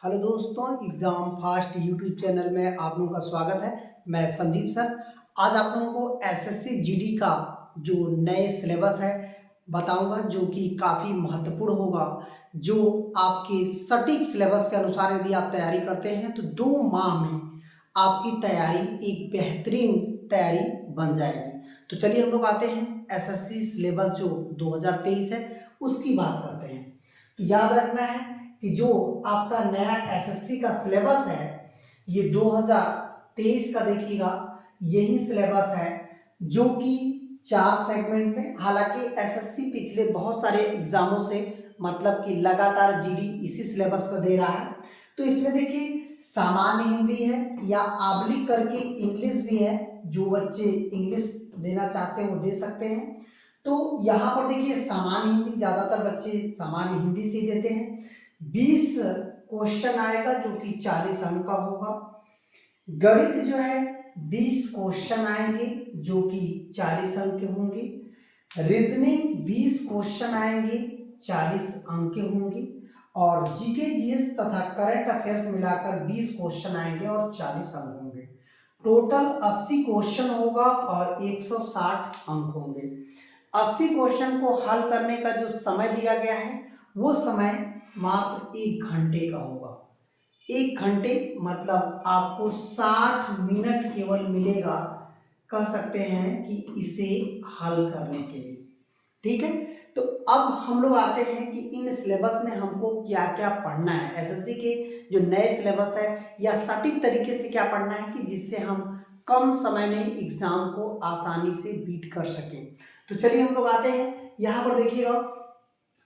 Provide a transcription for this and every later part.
Hello दोस्तों, exam fast YouTube channel में आप लोगों का स्वागत है। मैं संदीप सर। आज आप लोगों को एसएससी जीडी का जो नए सिलेबस है बताऊंगा, जो कि काफ़ी महत्वपूर्ण होगा। जो आपके सटीक सिलेबस के अनुसार यदि आप तैयारी करते हैं तो 2 माह में आपकी तैयारी एक बेहतरीन तैयारी बन जाएगी। तो चलिए हम लोग आते हैं एसएससी सिलेबस जो 2023 है उसकी बात करते हैं। तो याद रखना है कि जो आपका नया एसएससी का सिलेबस है ये 2023 का देखिएगा, यही सिलेबस है जो कि 4 सेगमेंट में। हालांकि एसएससी पिछले बहुत सारे एग्जामों से मतलब कि लगातार जीडी इसी सिलेबस पर दे रहा है। तो इसमें देखिए सामान्य हिंदी है या आबलिक करके इंग्लिश भी है, जो बच्चे इंग्लिश देना चाहते हैं वो दे सकते हैं। तो यहाँ पर देखिए सामान्य हिंदी, ज़्यादातर बच्चे सामान्य हिंदी से ही देते हैं। 20 क्वेश्चन आएगा जो कि 40 अंक का होगा। गणित जो है 20 क्वेश्चन आएंगे जो कि 40 अंक के होंगे। रीजनिंग 20 क्वेश्चन आएंगे 40 अंक के होंगे। और जीके जीएस तथा करंट अफेयर्स मिलाकर 20 क्वेश्चन आएंगे और 40 अंक होंगे। टोटल 80 क्वेश्चन होगा और 160 अंक होंगे। 80 क्वेश्चन को हल करने का जो समय दिया गया है वो समय मात्र 1 घंटे का होगा। 1 घंटे मतलब आपको 60 मिनट केवल मिलेगा, कह सकते हैं कि इसे हल करने के लिए। ठीक है, तो अब हम लोग आते हैं कि इन सिलेबस में हमको क्या क्या पढ़ना है। एसएससी के जो नए सिलेबस है या सटीक तरीके से क्या पढ़ना है कि जिससे हम कम समय में एग्जाम को आसानी से बीट कर सकें। तो चलिए हम लोग आते हैं। यहाँ पर देखिएगा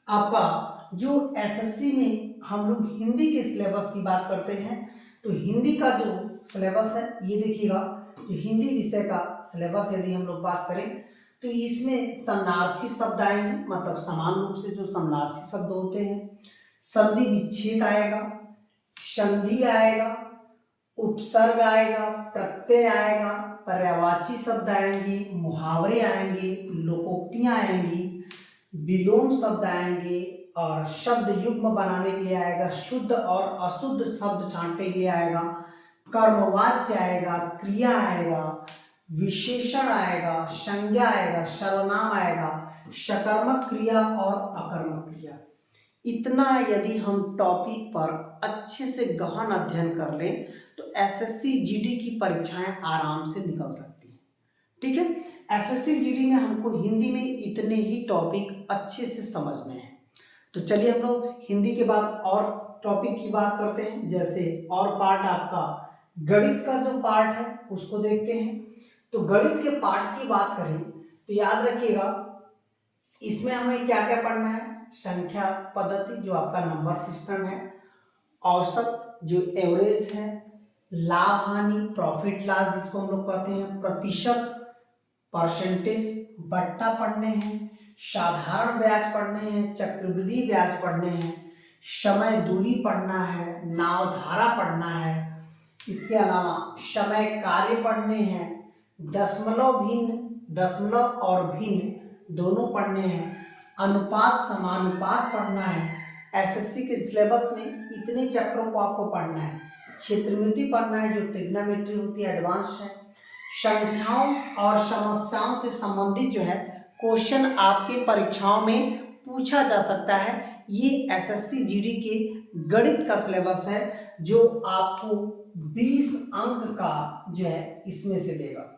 आपका जो एसएससी में हम लोग हिंदी के सिलेबस की बात करते हैं, तो हिंदी का जो सिलेबस है ये देखिएगा। जो हिंदी विषय का सिलेबस यदि हम लोग बात करें तो इसमें समानार्थी शब्द आएंगे, मतलब समान रूप से जो समानार्थी शब्द होते हैं। संधि विच्छेद आएगा, संधि आएगा, उपसर्ग आएगा, प्रत्यय आएगा, पर्यायवाची शब्द आएंगे, मुहावरे आएंगे, लोकोक्तियां आएंगी, विलोम शब्द आएंगे और शब्द युग्म बनाने के लिए आएगा, शुद्ध और अशुद्ध शब्द छांटने के लिए आएगा, कर्मवाच्य आएगा, क्रिया आएगा, विशेषण आएगा, संज्ञा आएगा, सर्वनाम आएगा, सकर्मक क्रिया और अकर्मक क्रिया। इतना यदि हम टॉपिक पर अच्छे से गहन अध्ययन कर लें तो एसएससी जीडी की परीक्षाएं आराम से निकल सकती हैं। ठीक है, एसएससी जीडी में हमको हिंदी में इतने ही टॉपिक अच्छे से समझने हैं। तो चलिए हम लोग हिंदी के बाद और टॉपिक की बात करते हैं। जैसे और पार्ट आपका गणित का जो पार्ट है उसको देखते हैं। तो गणित के पार्ट की बात करें तो याद रखिएगा इसमें हमें क्या क्या पढ़ना है। संख्या पद्धति जो आपका नंबर सिस्टम है, औसत जो एवरेज है, लाभ हानि प्रॉफिट लॉस जिसको हम लोग कहते हैं, प्रतिशत परसेंटेज, बट्टा पढ़ने हैं, साधारण ब्याज पढ़ने हैं, चक्रवृद्धि ब्याज पढ़ने हैं, समय दूरी पढ़ना है, नावधारा पढ़ना है, इसके अलावा समय कार्य पढ़ने हैं, दशमलव भिन्न, दशमलव और भिन्न दोनों पढ़ने हैं, अनुपात समानुपात पढ़ना है। एसएससी के सिलेबस में इतने चैप्टरों को आपको पढ़ना है। क्षेत्रमिति पढ़ना है जो ट्रिग्नोमेट्री होती है, एडवांस है। संख्याओं और समस्याओं से संबंधित जो है क्वेश्चन आपके परीक्षाओं में पूछा जा सकता है। ये एसएससी जीडी के गणित का सिलेबस है जो आपको 20 अंक का जो है इसमें से देगा।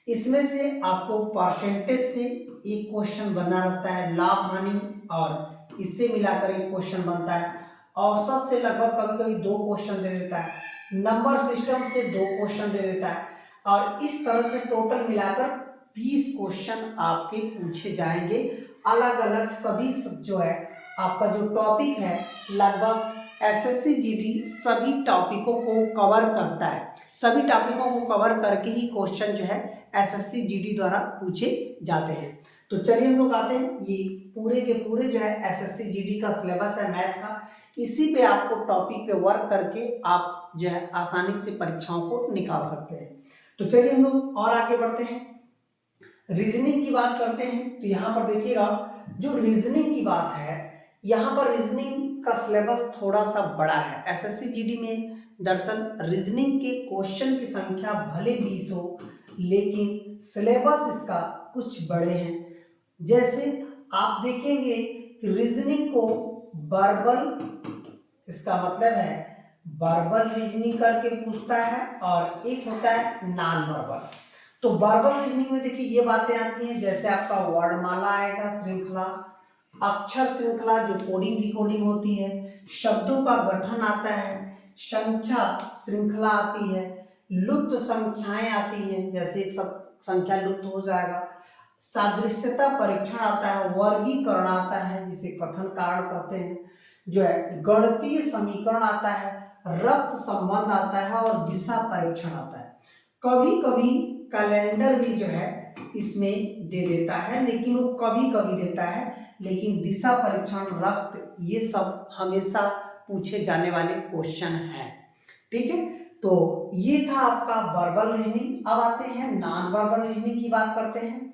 इसमें से आपको परसेंटेज से एक क्वेश्चन बना रहता है, लाभ हानि और इससे मिलाकर एक क्वेश्चन बनता है, औसत से लगभग कभी कभी 2 क्वेश्चन दे देता है, नंबर सिस्टम से 2 क्वेश्चन दे देता है और इस तरह से टोटल मिलाकर 20 क्वेश्चन आपके पूछे जाएंगे। अलग अलग सभी जो है आपका जो टॉपिक है, लगभग एसएससी जीडी सभी टॉपिकों को कवर करता है। सभी टॉपिकों को कवर करके ही क्वेश्चन जो है एसएससी जीडी द्वारा पूछे जाते हैं। तो चलिए हम लोग आते हैं, ये पूरे के पूरे जो है एसएससी जीडी का सिलेबस है मैथ का। इसी पे आपको टॉपिक पे वर्क करके आप जो है आसानी से परीक्षाओं को निकाल सकते हैं। तो चलिए हम लोग और आगे बढ़ते हैं, रीजनिंग की बात करते हैं। तो यहाँ पर देखिएगा जो रीजनिंग की बात है, यहाँ पर रीजनिंग का सिलेबस थोड़ा सा बड़ा है। एसएससी जीडी में दरअसल रीजनिंग के क्वेश्चन की संख्या भले 20 हो, लेकिन सिलेबस इसका कुछ बड़े हैं। जैसे आप देखेंगे कि रीजनिंग को वर्बल, इसका मतलब है वर्बल रीजनिंग करके पूछता है, और एक होता है नॉन वर्बल। तो वर्बल रीजनिंग में देखिए ये बातें आती हैं, जैसे आपका वर्णमाला आएगा, श्रृंखला, अक्षर श्रृंखला जो कोडिंग डिकोडिंग होती है, शब्दों का गठन आता है, संख्या श्रृंखला आती है, लुप्त संख्याएं आती हैं, जैसे एक सब संख्या लुप्त हो जाएगा, सादृश्यता परीक्षण आता है, वर्गीकरण आता है जिसे कथन कारण कहते हैं, जो है गणितीय समीकरण आता है, रक्त संबंध आता है, और दिशा परीक्षण आता है। कभी कभी कैलेंडर भी जो है इसमें दे देता है, लेकिन वो कभी कभी देता है, लेकिन दिशा परीक्षण, रक्त, ये सब हमेशा पूछे जाने वाले क्वेश्चन हैं। ठीक है, तो ये था आपका वर्बल रीजनिंग। अब आते हैं नॉन वर्बल रीजनिंग की बात करते हैं।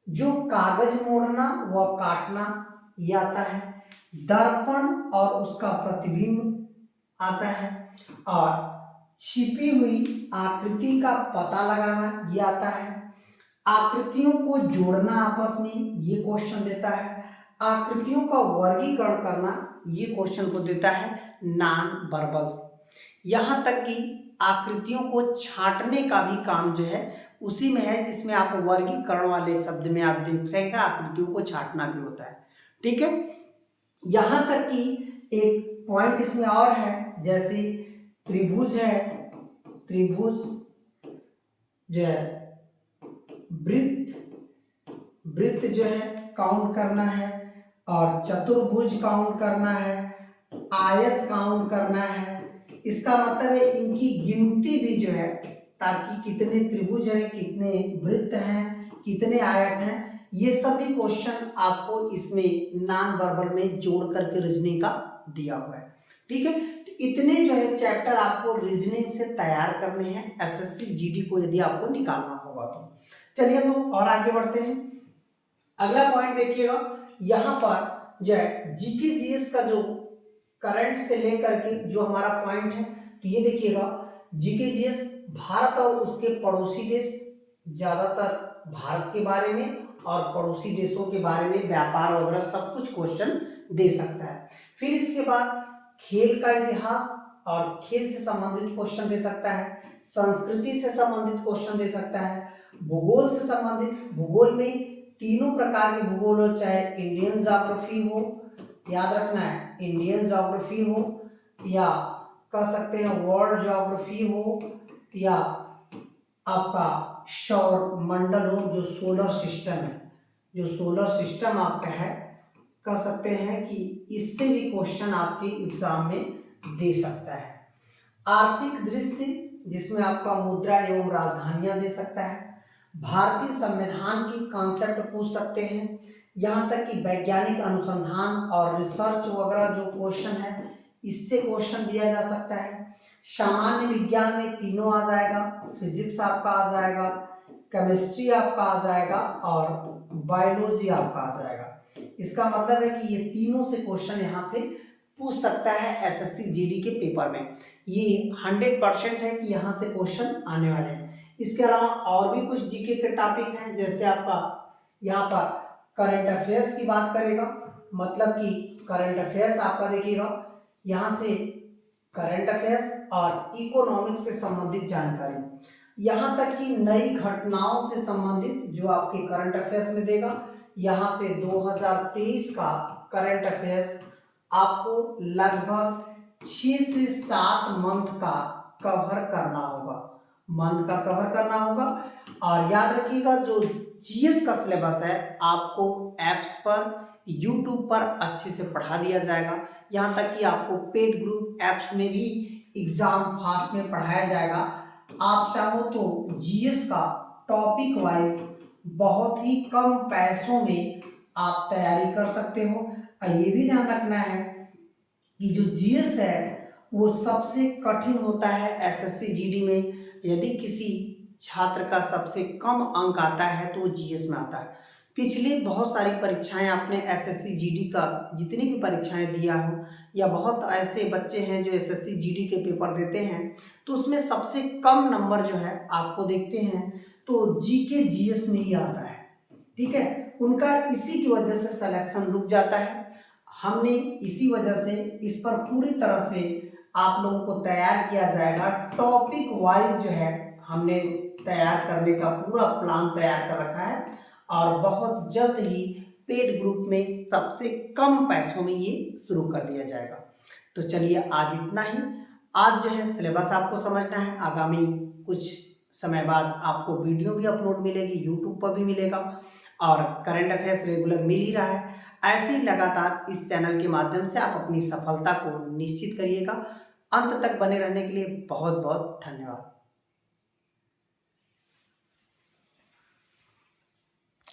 जो कागज मोड़ना व काटना ये आता है, दर्पण और उसका प्रतिबिंब आता है, और छिपी हुई आकृति का पता लगाना ये आता है, आकृतियों को जोड़ना आपस में ये क्वेश्चन देता है, आकृतियों का वर्गीकरण करना ये क्वेश्चन को देता है नॉन वर्बल। यहाँ तक कि आकृतियों को छांटने का भी काम जो है उसी में है, जिसमें आप वर्गीकरण वाले शब्द में आप देख रहे हैं आकृतियों को छांटना भी होता है। ठीक है, यहाँ तक कि एक पॉइंट इसमें और है, जैसे त्रिभुज है, त्रिभुज जो है, वृत्त जो है काउंट करना है, और चतुर्भुज काउंट करना है, आयत काउंट करना है। इसका मतलब है इनकी गिनती भी जो है, ताकि कितने त्रिभुज हैं, कितने वृत्त हैं, कितने आयत हैं, ये सभी क्वेश्चन आपको इसमें नॉन वर्बल में जोड़ करके रीजनिंग का दिया हुआ है। ठीक है, तो इतने जो है चैप्टर आपको रीजनिंग से तैयार करने हैं एसएससी जीडी को, यदि आपको निकालना होगा तो। चलिए हम लोग और आगे बढ़ते हैं। अगला पॉइंट देखिएगा, यहाँ पर जो है जीके जीएस का जो करंट से लेकर के जो हमारा पॉइंट है, तो ये देखिएगा जीके जीएस भारत और उसके पड़ोसी देश, ज्यादातर भारत के बारे में और पड़ोसी देशों के बारे में, व्यापार वगैरह सब कुछ क्वेश्चन दे सकता है। फिर इसके बाद खेल का इतिहास और खेल से संबंधित क्वेश्चन दे सकता है, संस्कृति से संबंधित क्वेश्चन दे सकता है, भूगोल से संबंधित, भूगोल में तीनों प्रकार के भूगोल हो, चाहे इंडियन ज्योग्राफी हो, याद रखना है इंडियन ज्योग्राफी हो, या कह सकते हैं वर्ल्ड ज्योग्राफी हो, या आपका सौर मंडल हो, जो सोलर सिस्टम है, जो सोलर सिस्टम आपका है, कह सकते हैं कि इससे भी क्वेश्चन आपके एग्जाम में दे सकता है। आर्थिक दृश्य, जिसमें आपका मुद्रा एवं राजधानियां दे सकता है, भारतीय संविधान की कॉन्सेप्ट पूछ सकते हैं, यहाँ तक कि वैज्ञानिक अनुसंधान और रिसर्च वगैरह जो क्वेश्चन है इससे क्वेश्चन दिया जा सकता है। सामान्य विज्ञान में तीनों आ जाएगा, फिजिक्स आपका आ जाएगा, केमिस्ट्री आपका आ जाएगा, और बायोलॉजी आपका आ जाएगा। इसका मतलब है कि ये तीनों से क्वेश्चन यहाँ से पूछ सकता है एसएससी जीडी के पेपर में। ये 100% है कि यहाँ से क्वेश्चन आने वाले हैं। इसके अलावा और भी कुछ जीके के टॉपिक हैं, जैसे आपका यहाँ पर करंट अफेयर्स की बात करेगा, मतलब कि करंट अफेयर्स आपका देखिएगा, यहाँ से करंट अफेयर्स और इकोनॉमिक्स से संबंधित जानकारी, यहाँ तक कि नई घटनाओं से संबंधित जो आपके करंट अफेयर्स में देगा, यहाँ से 2023 का करंट अफेयर्स आपको लगभग 6 से 7 मंथ का कवर करना होगा, मंथ का कवर करना होगा। और याद रखिएगा जो जीएस का सिलेबस है आपको ऐप्स पर, यूट्यूब पर अच्छे से पढ़ा दिया जाएगा, यहाँ तक कि आपको पेड ग्रुप ऐप्स में भी एग्जाम फास्ट में पढ़ाया जाएगा। आप चाहो तो जीएस का टॉपिक वाइज बहुत ही कम पैसों में आप तैयारी कर सकते हो। और ये भी ध्यान रखना है कि जो जीएस है वो सबसे कठिन होता है एसएससी जीडी में। यदि किसी छात्र का सबसे कम अंक आता है तो वो जीएस में आता है। पिछली बहुत सारी परीक्षाएं आपने एसएससी जीडी का जितनी भी परीक्षाएं दिया हो, या बहुत ऐसे बच्चे हैं जो एसएससी जीडी के पेपर देते हैं, तो उसमें सबसे कम नंबर जो है आपको देखते हैं तो जीके जीएस में ही आता है। ठीक है, उनका इसी की वजह से सिलेक्शन रुक जाता है। हमने इसी वजह से इस पर पूरी तरह से आप लोगों को तैयार किया जाएगा। टॉपिक वाइज जो है हमने तैयार करने का पूरा प्लान तैयार कर रखा है और बहुत जल्द ही पेड ग्रुप में सबसे कम पैसों में ये शुरू कर दिया जाएगा। तो चलिए आज इतना ही। आज जो है सिलेबस आपको समझना है, आगामी कुछ समय बाद आपको वीडियो भी अपलोड मिलेगी, यूट्यूब पर भी मिलेगा और करंट अफेयर्स रेगुलर मिल ही रहा है। ऐसे ही लगातार इस चैनल के माध्यम से आप अपनी सफलता को निश्चित करिएगा। अंत तक बने रहने के लिए बहुत बहुत धन्यवाद।